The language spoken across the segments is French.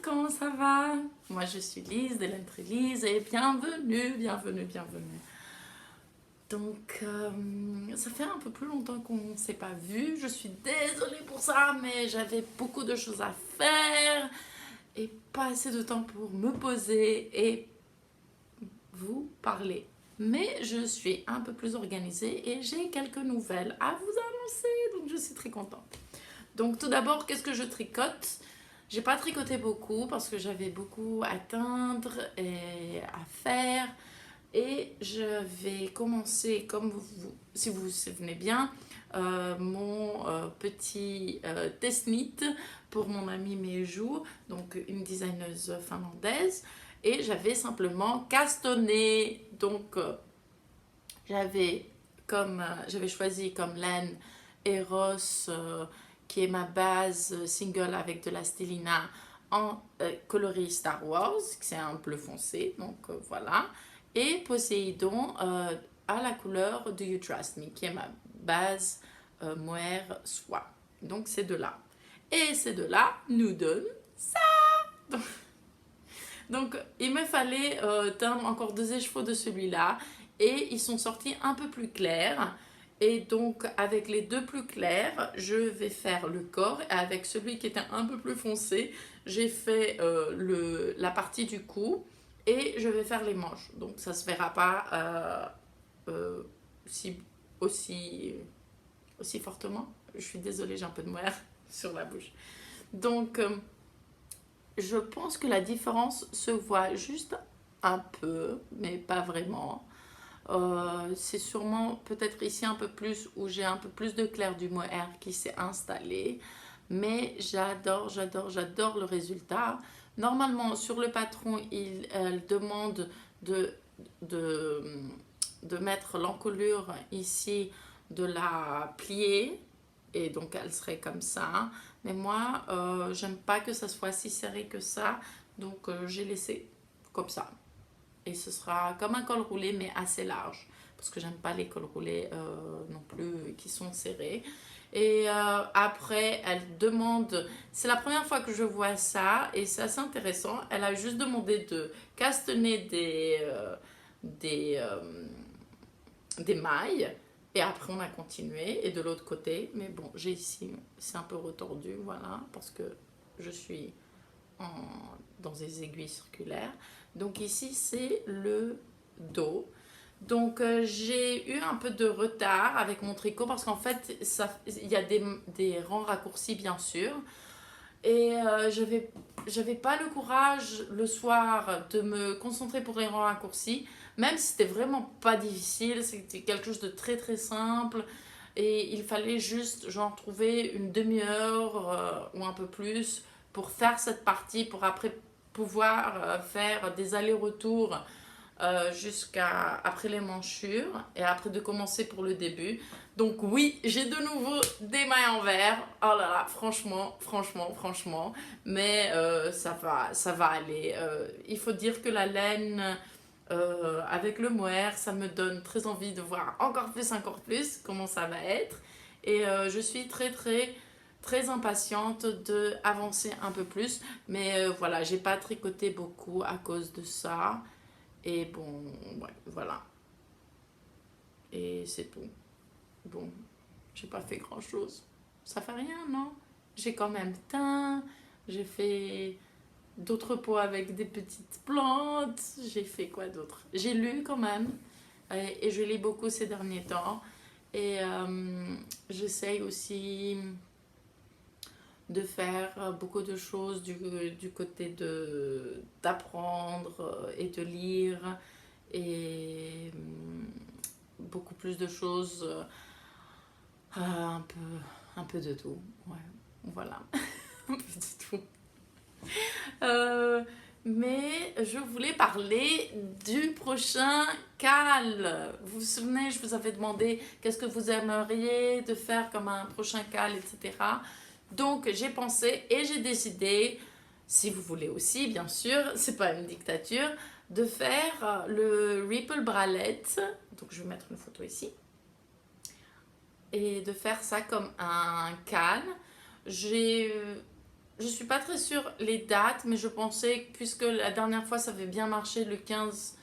comment ça va? Moi je suis Lise d'Hélène Trélise et bienvenue, bienvenue, bienvenue. Donc ça fait un peu plus longtemps qu'on ne s'est pas vu, je suis désolée pour ça, mais j'avais beaucoup de choses à faire et pas assez de temps pour me poser et vous parler. Mais je suis un peu plus organisée et j'ai quelques nouvelles à vous annoncer, donc je suis très contente. Donc tout d'abord, qu'est-ce que je tricote? J'ai pas tricoté beaucoup parce que j'avais beaucoup à teindre et à faire. Et je vais commencer, comme si vous vous souvenez bien, mon petit test-knit pour mon amie Meju, donc une designeuse finlandaise. Et j'avais simplement castonné. Donc j'avais j'avais choisi comme laine Eros, qui est ma base single avec de la stélina en coloris Star Wars, c'est un bleu foncé, donc voilà. Et Poséidon à la couleur Do You Trust Me, qui est ma base mohair soie. Donc ces deux-là. Et ces deux-là nous donnent ça. Donc il me fallait teindre encore 2 écheveaux de celui-là. Et ils sont sortis un peu plus clairs. Et donc avec les deux plus clairs, je vais faire le corps. Et avec celui qui était un peu plus foncé, j'ai fait la partie du cou. Et je vais faire les manches. Donc ça se verra pas si, aussi fortement. Je suis désolée, j'ai un peu de moire sur la bouche. Donc je pense que la différence se voit juste un peu, mais pas vraiment. C'est sûrement peut-être ici un peu plus où j'ai un peu plus de clair du mohair qui s'est installé. Mais j'adore, j'adore, j'adore le résultat. Normalement, sur le patron, elle demande de, de, de mettre l'encolure ici, de la plier. Et donc, elle serait comme ça. Mais moi, j'aime pas que ça soit si serré que ça. Donc, j'ai laissé comme ça. Et ce sera comme un col roulé, mais assez large. Parce que j'aime pas les cols roulés non plus qui sont serrés. Et après, elle demande, c'est la première fois que je vois ça et c'est assez intéressant. Elle a juste demandé de castanner des, des mailles et après on a continué. Et de l'autre côté, mais bon, j'ai ici, c'est un peu retordu, voilà, parce que je suis dans des aiguilles circulaires. Donc ici, c'est le dos. Donc j'ai eu un peu de retard avec mon tricot parce qu'en fait, il y a des rangs raccourcis bien sûr. Et j'avais pas le courage le soir de me concentrer pour les rangs raccourcis, même si c'était vraiment pas difficile, c'était quelque chose de très très simple. Et il fallait juste genre trouver une demi-heure ou un peu plus pour faire cette partie, pour après pouvoir faire des allers-retours jusqu'à après les manchures et après de commencer pour le début. Donc oui, j'ai de nouveau des mailles en verre. Oh là là, franchement, franchement, franchement. Mais ça va aller. Il faut dire que la laine avec le mohair, ça me donne très envie de voir encore plus comment ça va être. Et je suis très, très, très impatiente d'avancer un peu plus. Mais voilà, j'ai pas tricoté beaucoup à cause de ça. Et bon, ouais, voilà. Et c'est tout. Bon, j'ai pas fait grand chose. Ça fait rien, non? J'ai quand même teint, j'ai fait d'autres pots avec des petites plantes, j'ai fait quoi d'autre? J'ai lu quand même, et je lis beaucoup ces derniers temps. Et j'essaye aussi de faire beaucoup de choses du côté d'apprendre et de lire et beaucoup plus de choses, un peu de tout, ouais, voilà, un peu de tout. Euh, mais je voulais parler du prochain CAL. Vous vous souvenez, je vous avais demandé qu'est-ce que vous aimeriez de faire comme un prochain CAL, etc. Donc j'ai pensé et j'ai décidé, si vous voulez aussi, bien sûr, c'est pas une dictature, de faire le Ripple Bralette. Donc je vais mettre une photo ici. Et de faire ça comme un CAL. J'ai je suis pas très sûre les dates, mais je pensais, puisque la dernière fois ça avait bien marché le 15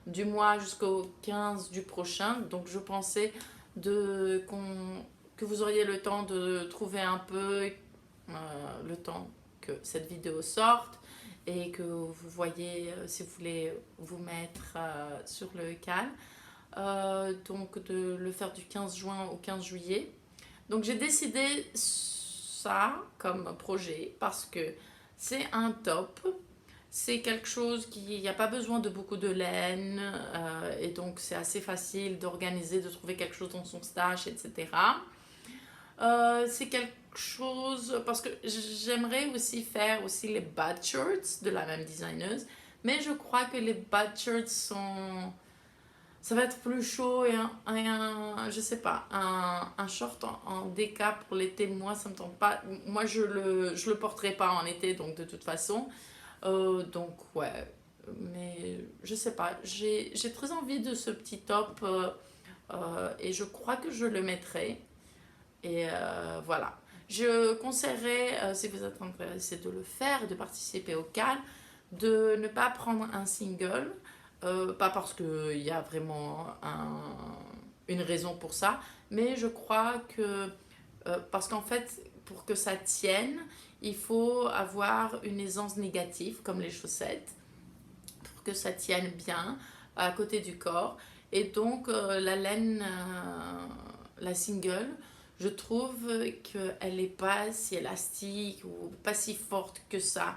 du mois jusqu'au 15 du prochain, donc je pensais que vous auriez le temps de trouver un peu le temps que cette vidéo sorte et que vous voyez si vous voulez vous mettre sur le cal. Donc de le faire du 15 juin au 15 juillet. Donc j'ai décidé ça comme projet parce que c'est un top. C'est quelque chose il n'y a pas besoin de beaucoup de laine et donc c'est assez facile d'organiser, de trouver quelque chose dans son stash, etc. C'est quelque chose parce que j'aimerais aussi faire aussi les bad shirts de la même designeuse, mais je crois que les bad shirts sont ça va être plus chaud et je sais pas, un short en déca pour l'été, moi ça me tente pas. Moi je le porterai pas en été donc de toute façon. Donc ouais, mais je sais pas, j'ai très envie de ce petit top et je crois que je le mettrai. Et voilà. Je conseillerais, si vous êtes intéressé de le faire, de participer au CAL, de ne pas prendre un single, pas parce qu'il y a vraiment une raison pour ça, mais je crois que, parce qu'en fait, pour que ça tienne, il faut avoir une aisance négative, comme les chaussettes, pour que ça tienne bien à côté du corps. Et donc, la laine, la single, je trouve qu'elle n'est pas si élastique ou pas si forte que ça.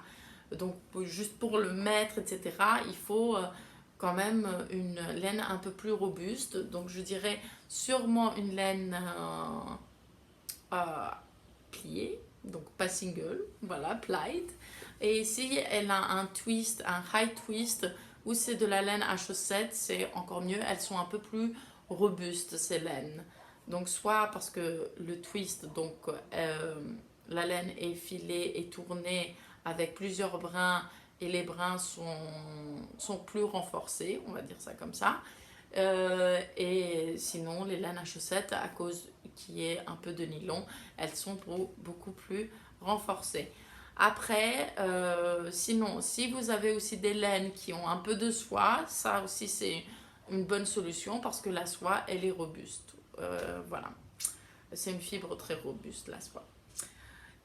Donc, juste pour le mettre, etc., il faut quand même une laine un peu plus robuste. Donc, je dirais sûrement une laine pliée, donc pas single, voilà, plied. Et si elle a un twist, un high twist, ou c'est de la laine à chaussettes, c'est encore mieux. Elles sont un peu plus robustes, ces laines. Donc soit parce que le twist, donc la laine est filée et tournée avec plusieurs brins et les brins sont plus renforcés, on va dire ça comme ça. Et sinon, les laines à chaussettes, à cause qu'il y ait un peu de nylon, elles sont beaucoup plus renforcées. Après, sinon, si vous avez aussi des laines qui ont un peu de soie, ça aussi c'est une bonne solution parce que la soie, elle est robuste. Voilà, c'est une fibre très robuste, la soie.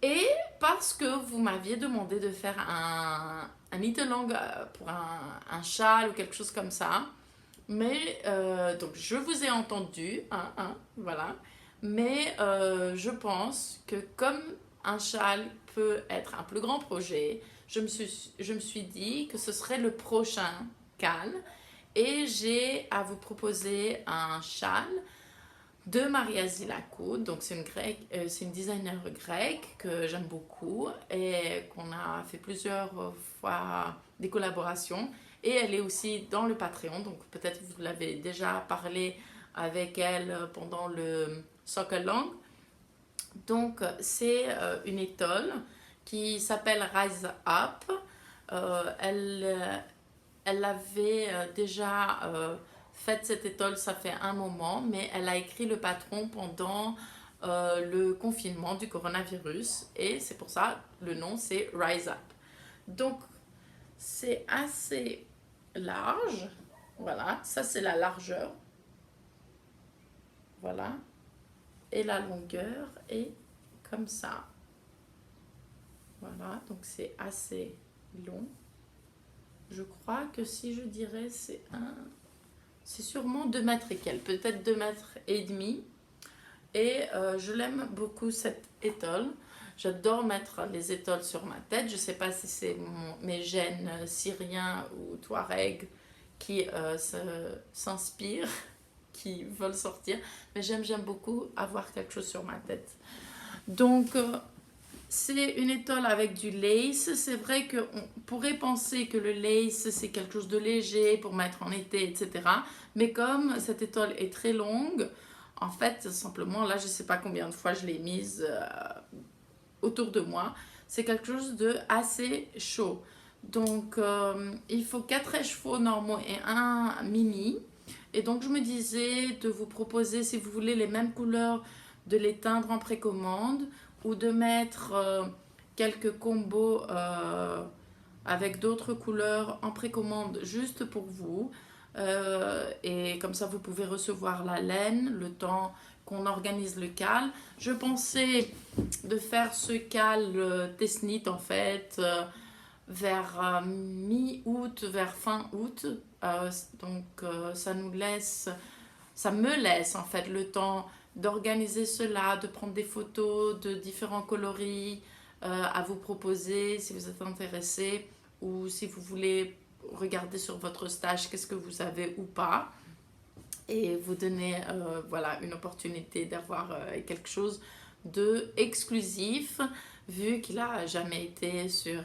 Et parce que vous m'aviez demandé de faire un knit-along pour un châle ou quelque chose comme ça, mais donc je vous ai entendu, voilà. Mais je pense que comme un châle peut être un plus grand projet, je me suis dit que ce serait le prochain CAL. Et j'ai à vous proposer un châle de Maria Zilakou. Donc c'est une designer grecque que j'aime beaucoup et qu'on a fait plusieurs fois des collaborations. Et elle est aussi dans le Patreon, donc peut-être vous l'avez déjà parlé avec elle pendant le Soccer Long. Donc c'est une étole qui s'appelle Rise Up. Elle avait déjà fait cette étole, ça fait un moment, mais elle a écrit le patron pendant le confinement du coronavirus et c'est pour ça le nom c'est Rise Up. Donc c'est assez large, voilà, ça c'est la largeur, voilà, et la longueur est comme ça, voilà, donc c'est assez long. Je crois que si je dirais c'est sûrement 2 mètres et quelques, peut-être 2 mètres et demi. Et je l'aime beaucoup cette étole. J'adore mettre les étoles sur ma tête. Je ne sais pas si c'est mes gènes syriens ou touareg qui s'inspirent, qui veulent sortir. Mais j'aime beaucoup avoir quelque chose sur ma tête. Donc, c'est une étole avec du lace. C'est vrai qu'on pourrait penser que le lace, c'est quelque chose de léger pour mettre en été, etc. Mais comme cette étole est très longue, en fait, simplement, là, je ne sais pas combien de fois je l'ai mise autour de moi. C'est quelque chose de assez chaud. Donc, il faut 4 écheveaux normaux et un mini. Et donc, je me disais de vous proposer, si vous voulez, les mêmes couleurs, de les teindre en précommande ou de mettre quelques combos avec d'autres couleurs en précommande juste pour vous. Et comme ça, vous pouvez recevoir la laine le temps qu'on organise le cal. Je pensais de faire ce cal Tesnit en fait vers mi-août, vers fin août. Ça nous laisse, ça me laisse en fait le temps d'organiser cela, de prendre des photos de différents coloris à vous proposer si vous êtes intéressé ou si vous voulez regarder sur votre stage qu'est-ce que vous avez ou pas et vous donner voilà, une opportunité d'avoir quelque chose de exclusif vu qu'il a jamais été sur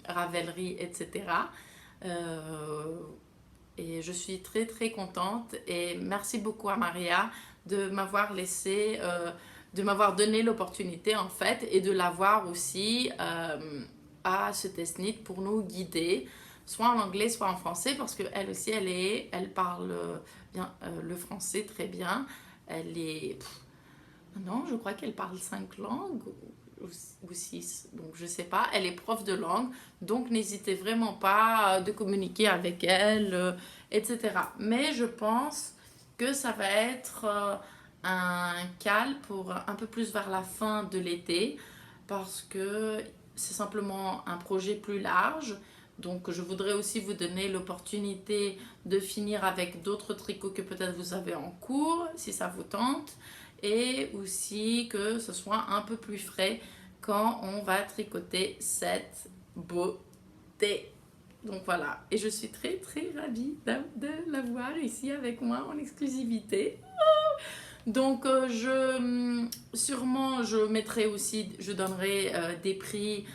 Ravelry, etc. Et je suis très très contente et merci beaucoup à Maria de m'avoir laissé, de m'avoir donné l'opportunité en fait et de l'avoir aussi à ce Tesnit pour nous guider, soit en anglais, soit en français, parce qu'elle aussi, elle parle bien le français très bien. Elle est... non, je crois qu'elle parle 5 langues ou 6, donc je sais pas. Elle est prof de langue, donc n'hésitez vraiment pas de communiquer avec elle, etc. Mais je pense que ça va être un cal pour un peu plus vers la fin de l'été, parce que c'est simplement un projet plus large. Donc je voudrais aussi vous donner l'opportunité de finir avec d'autres tricots que peut-être vous avez en cours, si ça vous tente. Et aussi que ce soit un peu plus frais quand on va tricoter cette beauté. Donc voilà, et je suis très très ravie de l'avoir ici avec moi en exclusivité. Donc sûrement je mettrai aussi, je donnerai des prix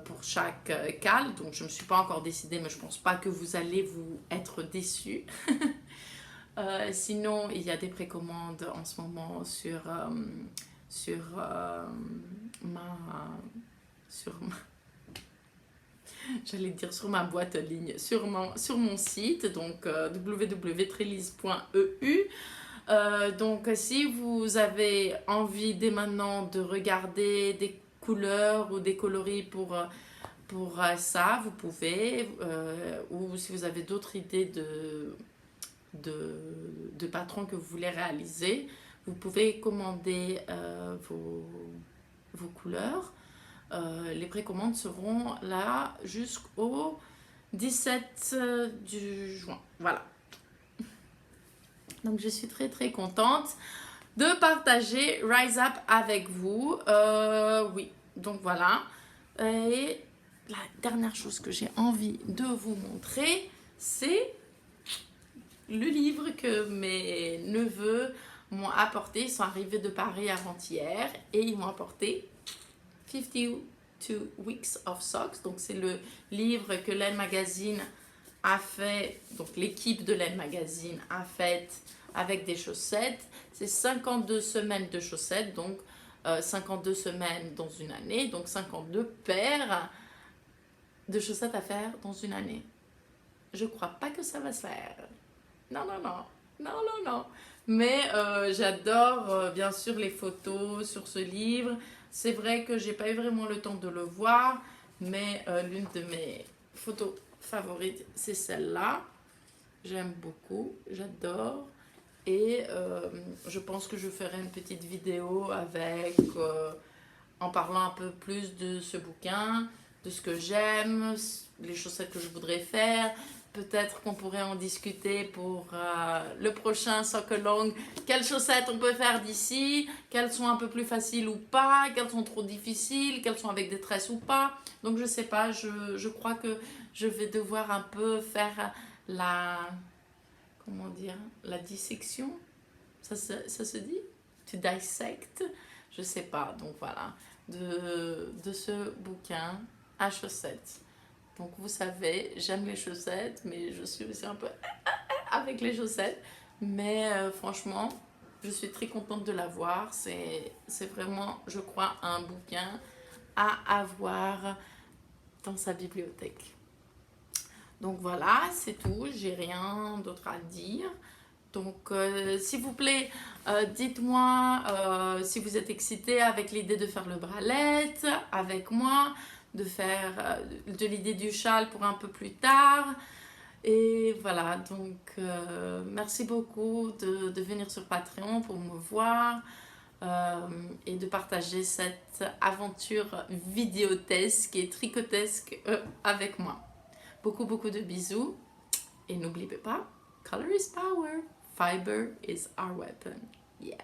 pour chaque cal. Donc je ne me suis pas encore décidée, mais je ne pense pas que vous allez vous être déçus. Sinon, il y a des précommandes en ce moment sur j'allais dire sur ma boîte en ligne, sur mon site, donc www.trelise.eu. Donc si vous avez envie dès maintenant de regarder des couleurs ou des coloris pour ça, vous pouvez, ou si vous avez d'autres idées de patrons que vous voulez réaliser, vous pouvez commander vos couleurs. Les précommandes seront là jusqu'au 17 du juin. Voilà. Donc je suis très très contente de partager Rise Up avec vous. Oui, donc voilà. Et la dernière chose que j'ai envie de vous montrer, c'est le livre que mes neveux m'ont apporté. Ils sont arrivés de Paris avant-hier et ils m'ont apporté 52 Weeks of Socks. Donc c'est le livre que Laine Magazine a fait, donc l'équipe de Laine Magazine a fait avec des chaussettes. C'est 52 semaines de chaussettes, donc 52 semaines dans une année, donc 52 paires de chaussettes à faire dans une année. Je crois pas que ça va se faire. Non, non, non. Non, non, non. Mais j'adore bien sûr les photos sur ce livre. C'est vrai que j'ai pas eu vraiment le temps de le voir, mais l'une de mes photos favorites, c'est celle-là. J'aime beaucoup, j'adore. Et je pense que je ferai une petite vidéo avec, en parlant un peu plus de ce bouquin, de ce que j'aime, les chaussettes que je voudrais faire. Peut-être qu'on pourrait en discuter pour le prochain Sock Along. Quelles chaussettes on peut faire d'ici? Quelles sont un peu plus faciles ou pas? Quelles sont trop difficiles? Quelles sont avec des tresses ou pas? Donc je sais pas, je crois que je vais devoir un peu faire la... comment dire? La dissection? Ça se dit? To dissect? Je sais pas, donc voilà. De ce bouquin à chaussettes. Donc vous savez, j'aime les chaussettes, mais je suis aussi un peu avec les chaussettes. Mais franchement, je suis très contente de l'avoir. C'est vraiment, je crois, un bouquin à avoir dans sa bibliothèque. Donc voilà, c'est tout. J'ai rien d'autre à dire. Donc, s'il vous plaît, dites-moi si vous êtes excité avec l'idée de faire le bralette avec moi, de faire de l'idée du châle pour un peu plus tard. Et voilà, donc merci beaucoup de venir sur Patreon pour me voir et de partager cette aventure vidéotesque et tricotesque avec moi. Beaucoup, beaucoup de bisous et n'oubliez pas, color is power, fiber is our weapon. Yeah.